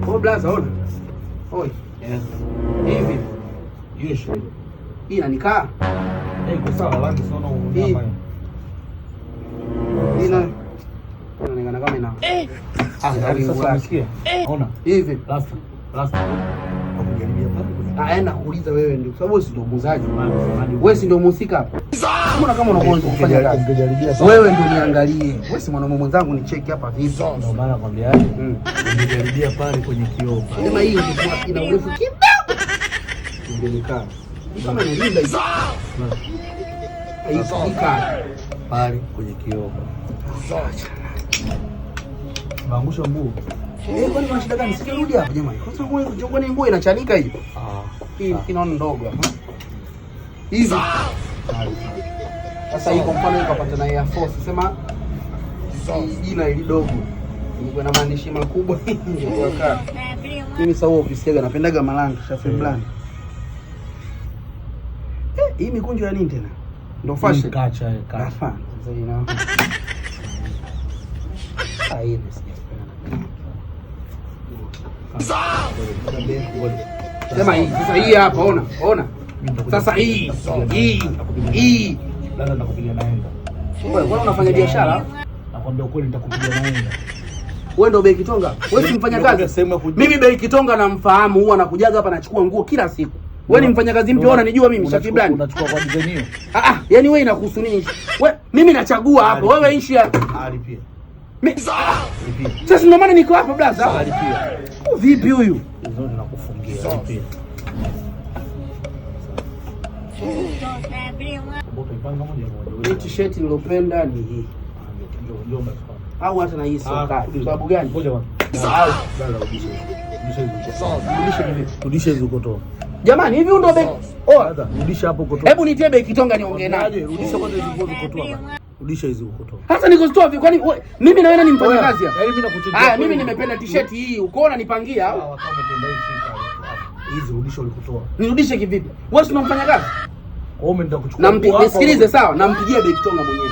Oh blaza, ona. Oi. Hivi. Yes. Hii inanikaa? Kwa sawa, rangi sana unyama. Ina inaonekana kama ina. Sasa umesikia? Ona. Hivi. Last. Kujaribia pale. Aenda kuuliza wewe ndio sababu wewe si ndio muuzaji. Wewe si ndio mhusika hapa. Mbona kama unaanza kufanya kazi? Wewe ndio niangalie. Wewe si mwanamume mwenzangu ni cheki hapa vipi? Ndio maana nakwambiaje? Ungejaribia pale kwenye kioo. Sema hiyo ina urefu kidogo. Ingenikaa. Kama inalinda hivi. Haifika pale kwenye kioo. Maangusha mguu. Kwani una shida gani? Sikirudi hapa jamani. Kwa sababu wewe jongo ni nguo inachanika hiyo. Hii inaona ndogo hapa. Hivi. Sasa hii kwa mfano ikapata na Air Force sema jina ili dogo. Niko na maandishi makubwa kwa kaa. Mimi sawa ofisi yake napendaga malanga shafe blani. Hii mikunjo ya nini tena? Ndio fashion. Kacha. Sasa ina. Hivi sema hii sasa hii hapa ona. Sasa hii. Dada nakupigia naenda. Wewe unafanya biashara? Nakwambia ukweli nitakupigia naenda. Wewe ndio Bei Kitonga? Wewe si mfanya kazi? Mimi Bei Kitonga namfahamu, huwa anakujaga hapa anachukua nguo kila siku. Wewe ni mfanya kazi mpya, unanijua mimi Shafi Brand. Unachukua kwa design hiyo? Yaani wewe inakuhusu nini? Mimi nachagua hapo. Wewe ishi ya alipia. Sasa ndio maana niko hapa blaza. Alipia. Vipi huyu? Hizo ninakufungia. Alipia. Hii t-shirt nilopenda ni hii. Au hata na hii soka. Sababu gani? Rudisha hizo kotoa. Jamani, hivi ndio Bei. Rudisha hapo kotoa. Hebu nitie Bei Kitonga niongee naye. Rudisha kwanza hizo kotoa. Rudisha hizo kotoa. Hata niko store vipi? Kwani mimi na wewe ni mfanya kazi hapa? Yaani mimi nakuchinja. Mimi nimependa t-shirt hii. Ukoona nipangia au? Kama umependa hii hizi rudisha ulikotoa. Nirudishe kivipi? Wewe si unamfanya kazi? Wewe nitakuchukua. Nisikilize sawa, nampigia Bei Kitonga mwenyewe.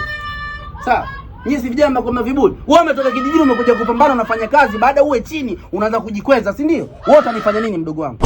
Sawa? Nyinyi si vijana mko viburi. Wewe umetoka kijijini umekuja kupambana unafanya kazi, baada uwe chini unaanza kujikweza, si ndio? Wewe utanifanya nini mdogo wangu?